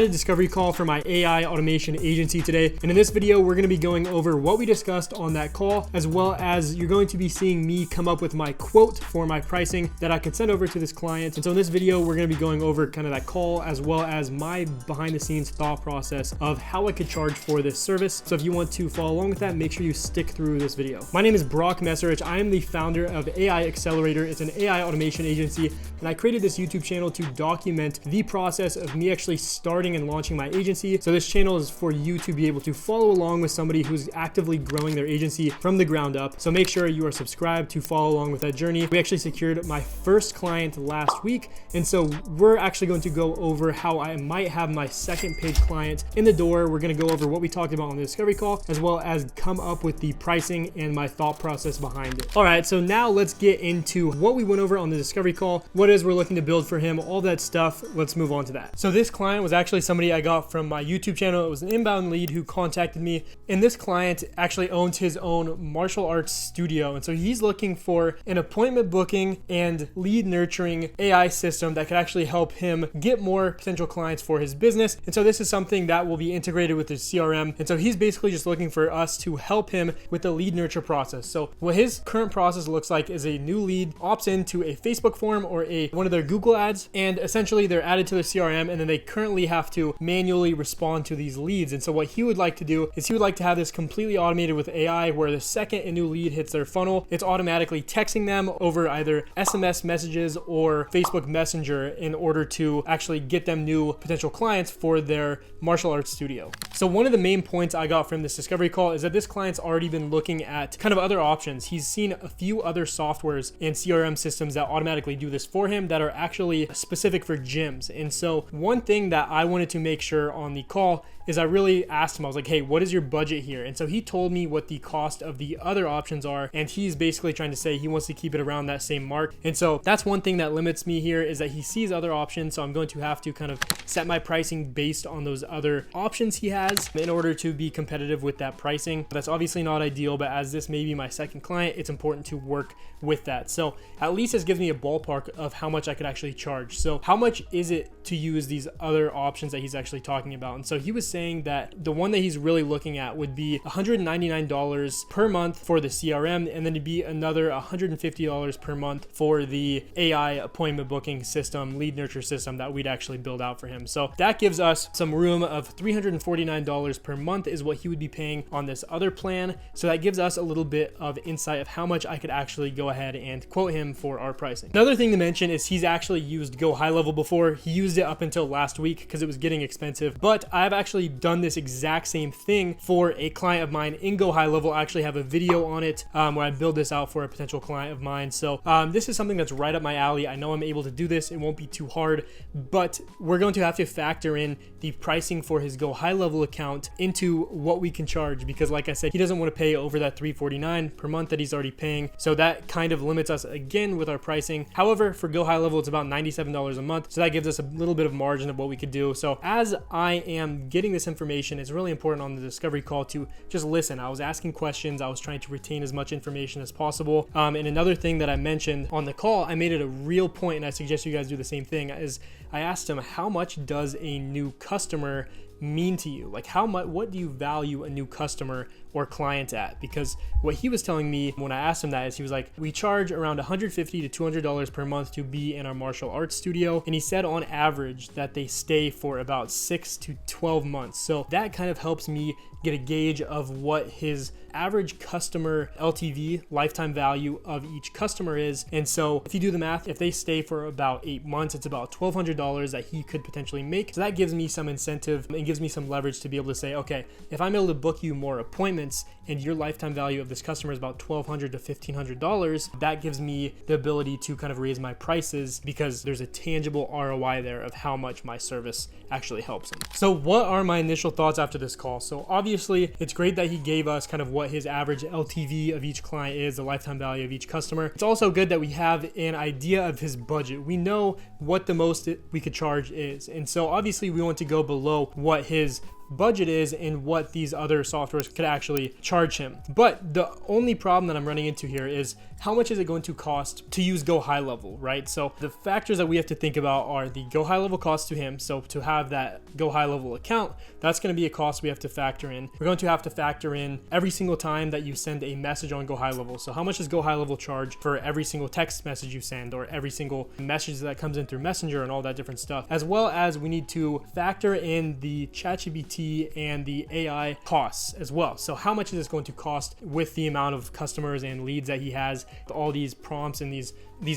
had a discovery call for my AI automation agency today, and in this video we're going to be going over what we discussed on that call, as well as you're going to be seeing me come up with my quote for my pricing that I can send over to this client. And so in this video we're going to be going over kind of that call, as well as my behind the scenes thought process of how I could charge for this service. So if you want to follow along with that, make sure you stick through this video. My name is Brock Messerich. I am the founder of AI Accelerator. It's an AI automation agency, and I created this YouTube channel to document the process of me actually starting and launching my agency. So this channel is for you to be able to follow along with somebody who's actively growing their agency from the ground up. So make sure you are subscribed to follow along with that journey. We actually secured my first client last week, and so we're actually going to go over how I might have my second paid client in the door. We're going to go over what we talked about on the discovery call, as well as come up with the pricing and my thought process behind it. All right, so now let's get into what we went over on the discovery call, what it is we're looking to build for him, all that stuff. Let's move on to that. So this client was actually somebody I got from my YouTube channel. It was an inbound lead who contacted me, and this client actually owns his own martial arts studio. And so he's looking for an appointment booking and lead nurturing AI system that could actually help him get more potential clients for his business. And so this is something that will be integrated with his CRM. And so he's basically just looking for us to help him with the lead nurture process. So what his current process looks like is a new lead opts into a Facebook form or one of their Google ads, and essentially they're added to the CRM, and then they currently have to manually respond to these leads. And so what he would like to do is he would like to have this completely automated with AI, where the second a new lead hits their funnel, it's automatically texting them over either SMS messages or Facebook Messenger in order to actually get them new potential clients for their martial arts studio. So one of the main points I got from this discovery call is that this client's already been looking at kind of other options. He's seen a few other softwares and CRM systems that automatically do this for him that are actually specific for gyms. And so one thing that I wanted to make sure on the call is I really asked him, I was like, hey, what is your budget here? And so he told me what the cost of the other options are, and he's basically trying to say he wants to keep it around that same mark. And so that's one thing that limits me here, is that he sees other options. So I'm going to have to kind of set my pricing based on those other options he has in order to be competitive with that pricing. That's obviously not ideal, but as this may be my second client, it's important to work with that. So at least this gives me a ballpark of how much I could actually charge. So how much is it to use these other options that he's actually talking about? And so he was saying that the one that he's really looking at would be $199 per month for the CRM, and then it'd be another $150 per month for the AI appointment booking system, lead nurture system that we'd actually build out for him. So that gives us some room of $349 per month is what he would be paying on this other plan. So that gives us a little bit of insight of how much I could actually go ahead and quote him for our pricing. Another thing to mention is he's actually used Go High Level before. He used it up until last week because it was getting expensive, but I've actually done this exact same thing for a client of mine in Go High Level. I actually have a video on it where I build this out for a potential client of mine. So this is something that's right up my alley. I know I'm able to do this. It won't be too hard, but we're going to have to factor in the pricing for his Go High Level account into what we can charge, because like I said, he doesn't want to pay over that $349 per month that he's already paying. So that kind of limits us again with our pricing. However, for Go High Level, it's about $97 a month. So that gives us a little bit of margin of what we could do. So as I am getting this information, it's really important on the discovery call to just listen. I was asking questions. I was trying to retain as much information as possible. And another thing that I mentioned on the call, I made it a real point, and I suggest you guys do the same thing, is I asked him, how much does a new customer mean to you? Like what do you value a new customer or client at? Because what he was telling me when I asked him that is he was like, we charge around $150 to $200 per month to be in our martial arts studio. And he said on average that they stay for about 6 to 12 months. So that kind of helps me get a gauge of what his average customer LTV, lifetime value of each customer is. And so if you do the math, if they stay for about 8 months, it's about $1,200 that he could potentially make. So that gives me some incentive and gives me some leverage to be able to say, okay, if I'm able to book you more appointments and your lifetime value of this customer is about $1,200 to $1,500, that gives me the ability to kind of raise my prices, because there's a tangible ROI there of how much my service actually helps him. So what are my initial thoughts after this call? So obviously it's great that he gave us kind of what his average LTV of each client is, the lifetime value of each customer. It's also good that we have an idea of his budget. We know what the most we could charge is. And so obviously we want to go below what his budget is and what these other softwares could actually charge him. But the only problem that I'm running into here is how much is it going to cost to use Go High Level, right? So the factors that we have to think about are the Go High Level cost to him. So to have that Go High Level account, that's going to be a cost we have to factor in. We're going to have to factor in every single time that you send a message on Go High Level. So how much does Go High Level charge for every single text message you send, or every single message that comes in through Messenger and all that different stuff, as well as we need to factor in the ChatGPT and the AI costs as well. So how much is this going to cost with the amount of customers and leads that he has, all these prompts and these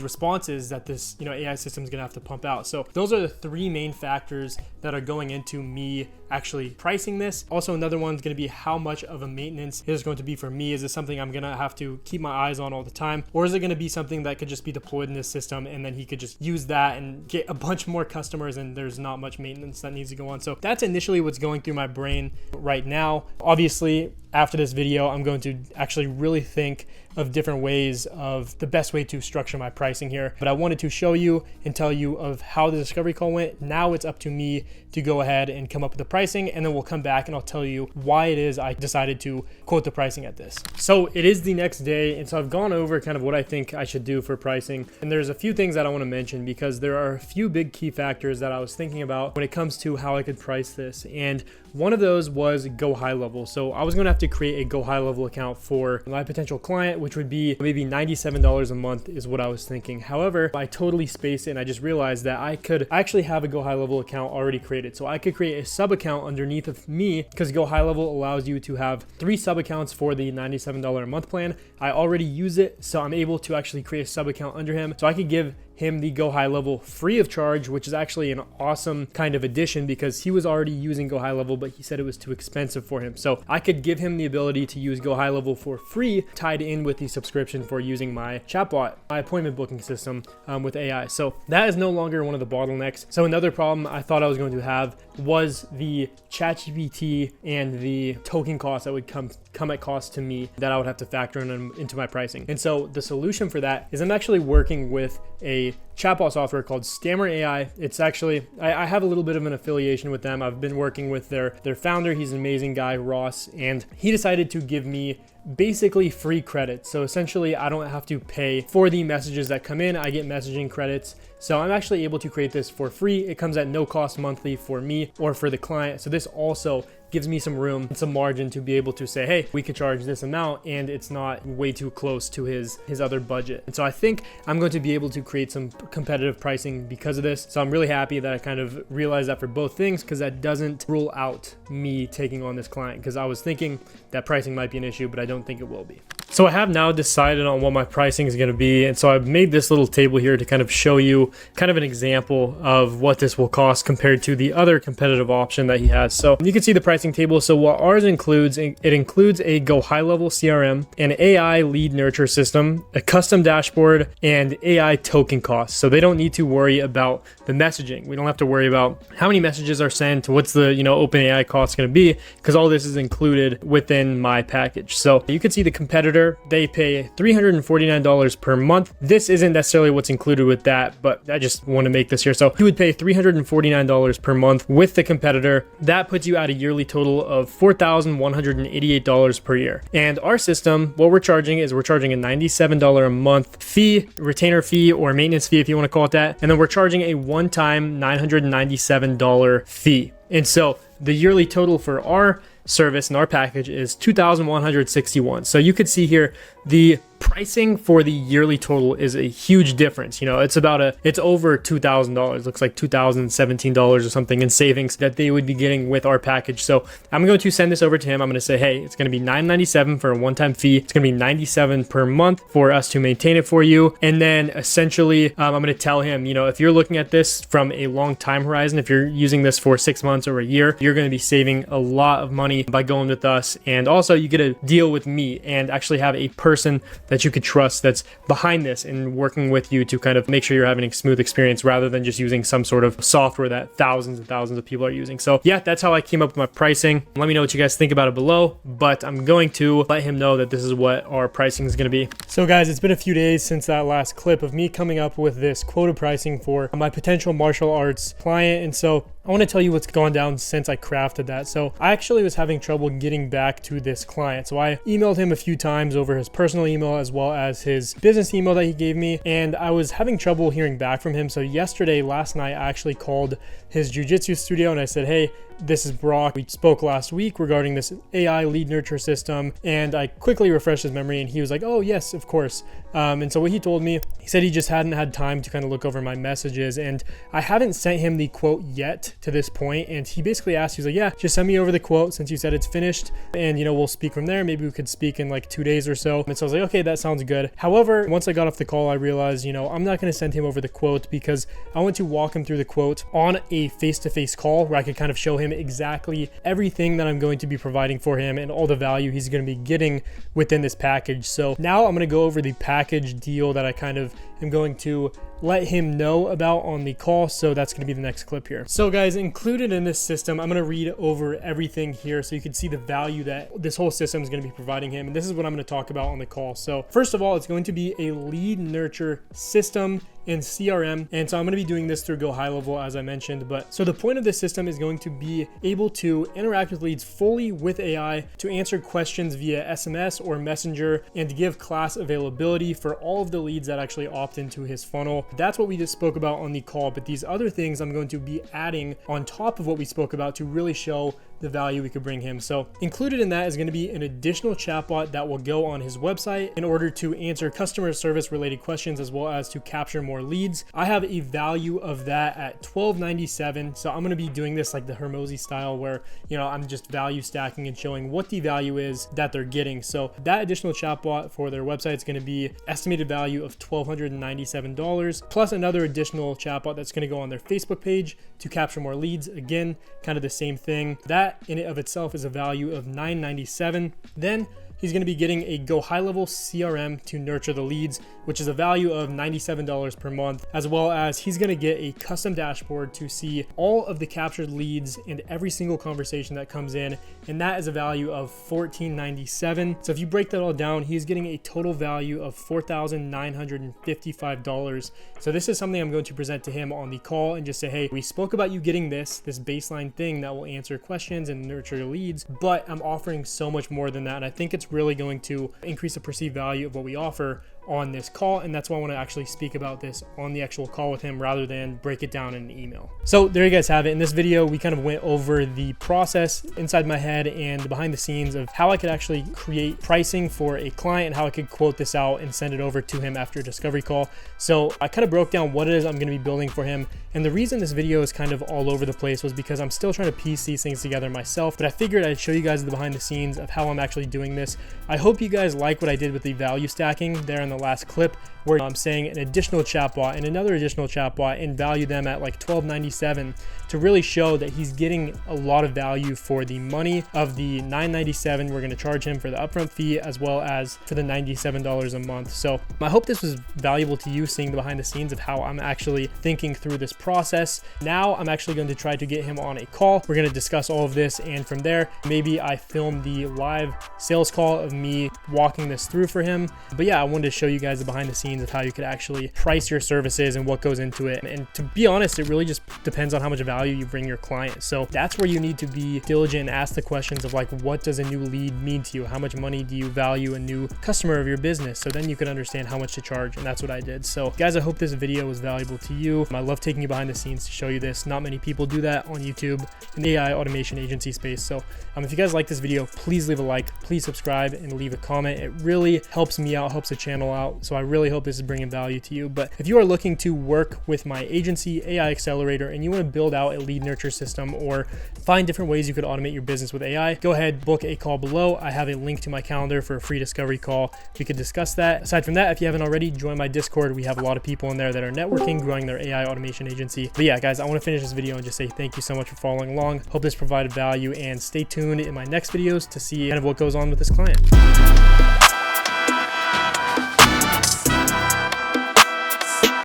responses that this AI system is going to have to pump out. So those are the three main factors that are going into me actually pricing this. Also, another one is going to be how much of a maintenance it is going to be for me. Is this something I'm going to have to keep my eyes on all the time, or is it going to be something that could just be deployed in this system and then he could just use that and get a bunch more customers and there's not much maintenance that needs to go on? So that's initially what's going through my brain right now. Obviously, after this video, I'm going to actually really think of different ways of the best way to structure my pricing here. But I wanted to show you and tell you of how the discovery call went. Now it's up to me to go ahead and come up with the pricing, and then we'll come back and I'll tell you why it is I decided to quote the pricing at this. So it is the next day, and so I've gone over kind of what I think I should do for pricing. And there's a few things that I want to mention because there are a few big key factors that I was thinking about when it comes to how I could price this. And one of those was Go High Level. So I was going to have to create a Go High Level account for my potential client, which would be maybe $97 a month is what I was thinking. However, I totally spaced it and I just realized that I could actually have a Go High Level account already created. So I could create a sub account underneath of me, because Go High Level allows you to have 3 sub accounts for the $97 a month plan. I already use it, so I'm able to actually create a sub account under him. So I could give him the Go High Level free of charge, which is actually an awesome kind of addition because he was already using Go High Level, but he said it was too expensive for him. So I could give him the ability to use Go High Level for free, tied in with the subscription for using my Chatbot, my appointment booking system with AI. So that is no longer one of the bottlenecks. So another problem I thought I was going to have was the ChatGPT and the token cost that would come at cost to me that I would have to factor into my pricing. And so the solution for that is I'm actually working with a chatbot software called Stammer AI. It's actually, I have a little bit of an affiliation with them. I've been working with their founder. He's an amazing guy, Ross, and he decided to give me basically free credits. So essentially I don't have to pay for the messages that come in. I get messaging credits. So I'm actually able to create this for free. It comes at no cost monthly for me or for the client. So this also gives me some room and some margin to be able to say, hey, we could charge this amount and it's not way too close to his other budget. And so I think I'm going to be able to create some competitive pricing because of this. So I'm really happy that I kind of realized that for both things, because that doesn't rule out me taking on this client, because I was thinking that pricing might be an issue, but I don't think it will be. So I have now decided on what my pricing is going to be. And so I've made this little table here to kind of show you kind of an example of what this will cost compared to the other competitive option that he has. So you can see the pricing table. So what ours includes, it includes a Go High Level CRM, an AI lead nurture system, a custom dashboard, and AI token costs. So they don't need to worry about the messaging. We don't have to worry about how many messages are sent, what's the OpenAI cost going to be, because all this is included within my package. So you can see the competitor, they pay $349 per month. This isn't necessarily what's included with that, but I just want to make this here. So you would pay $349 per month with the competitor. That puts you at a yearly total of $4,188 per year. And our system, what we're charging is we're charging a $97 a month fee, retainer fee, or maintenance fee if you want to call it that. And then we're charging a one-time $997 fee. And so the yearly total for our service and our package is $2,161. So you could see here the pricing for the yearly total is a huge difference. It's over $2,000. Looks like $2,017 or something in savings that they would be getting with our package. So I'm going to send this over to him. I'm going to say, hey, it's going to be $997 for a one-time fee. It's going to be $97 per month for us to maintain it for you. And then essentially, I'm going to tell him, if you're looking at this from a long time horizon, if you're using this for 6 months or a year, you're going to be saving a lot of money by going with us. And also you get a deal with me and actually have a person that you could trust that's behind this and working with you to kind of make sure you're having a smooth experience rather than just using some sort of software that thousands and thousands of people are using. So yeah, that's how I came up with my pricing. Let me know what you guys think about it below, but I'm going to let him know that this is what our pricing is going to be. So guys, it's been a few days since that last clip of me coming up with this quoted pricing for my potential martial arts client. And so I want to tell you what's gone down since I crafted that. So I actually was having trouble getting back to this client. So I emailed him a few times over his personal email as well as his business email that he gave me, and I was having trouble hearing back from him. So last night, I actually called his jiu-jitsu studio and I said, hey, this is Brock. We spoke last week regarding this AI lead nurture system, and I quickly refreshed his memory and he was like, oh yes, of course. And so what he told me, he said he just hadn't had time to kind of look over my messages, and I haven't sent him the quote yet to this point. And he basically asked, he was like, yeah, just send me over the quote since you said it's finished, and we'll speak from there. Maybe we could speak in like 2 days or so. And so I was like, okay, that sounds good. However, once I got off the call, I realized, I'm not going to send him over the quote because I want to walk him through the quote on a face-to-face call where I could kind of show him exactly everything that I'm going to be providing for him and all the value he's going to be getting within this package. So now I'm going to go over the package deal that I kind of am going to let him know about on the call. So that's going to be the next clip here. So guys, included in this system, I'm going to read over everything here so you can see the value that this whole system is going to be providing him. And this is what I'm going to talk about on the call. So first of all, it's going to be a lead nurture system in CRM. And so I'm going to be doing this through Go High Level, as I mentioned. But so the point of this system is going to be able to interact with leads fully with AI, to answer questions via SMS or Messenger, and to give class availability for all of the leads that actually opt into his funnel. That's what we just spoke about on the call. But these other things I'm going to be adding on top of what we spoke about to really show the value we could bring him. So included in that is going to be an additional chatbot that will go on his website in order to answer customer service related questions as well as to capture more leads. I have a value of that at $12.97. So I'm going to be doing this like the Hermosi style where, I'm just value stacking and showing what the value is that they're getting. So that additional chatbot for their website is going to be estimated value of $1,297 plus another additional chatbot that's going to go on their Facebook page to capture more leads. Again, kind of the same thing. That in and of itself is a value of $997. Then he's going to be getting a Go High Level CRM to nurture the leads, which is a value of $97 per month, as well as he's going to get a custom dashboard to see all of the captured leads and every single conversation that comes in, and that is a value of $14.97. So if you break that all down, he's getting a total value of $4,955. So this is something I'm going to present to him on the call and just say, hey, we spoke about you getting this baseline thing that will answer questions and nurture your leads, but I'm offering so much more than that, and I think it's really going to increase the perceived value of what we offer on this call. And that's why I want to actually speak about this on the actual call with him rather than break it down in an email. So there you guys have it. In this video, we kind of went over the process inside my head and the behind the scenes of how I could actually create pricing for a client and how I could quote this out and send it over to him after a discovery call. So I kind of broke down what it is I'm going to be building for him. And the reason this video is kind of all over the place was because I'm still trying to piece these things together myself, but I figured I'd show you guys the behind the scenes of how I'm actually doing this. I hope you guys like what I did with the value stacking there in the last clip, where I'm saying an additional chatbot and another additional chatbot and value them at like $12.97 to really show that he's getting a lot of value for the money of the $9.97 we're going to charge him for the upfront fee, as well as for the $97 a month. So I hope this was valuable to you, seeing the behind the scenes of how I'm actually thinking through this process. Now I'm actually going to try to get him on a call. We're going to discuss all of this, and from there, maybe I film the live sales call of me walking this through for him. But yeah, I wanted to show you guys the behind the scenes of how you could actually price your services and what goes into it. And to be honest, it really just depends on how much value you bring your client. So that's where you need to be diligent and ask the questions of like, what does a new lead mean to you? How much money do you value a new customer of your business? So then you can understand how much to charge. And that's what I did. So guys, I hope this video was valuable to you. I love taking you behind the scenes to show you this. Not many people do that on YouTube in the AI automation agency space. So if you guys like this video, please leave a like, please subscribe and leave a comment. It really helps me out, helps the channel out. So I really hope this is bringing value to you. But if you are looking to work with my agency, AI Accelerator, and you want to build out a lead nurture system or find different ways you could automate your business with AI, go ahead, book a call below. I have a link to my calendar for a free discovery call. We could discuss that. Aside from that, if you haven't already, join my Discord. We have a lot of people in there that are networking, growing their AI automation agency. But yeah, guys, I want to finish this video and just say thank you so much for following along. Hope this provided value, and stay tuned in my next videos to see kind of what goes on with this client.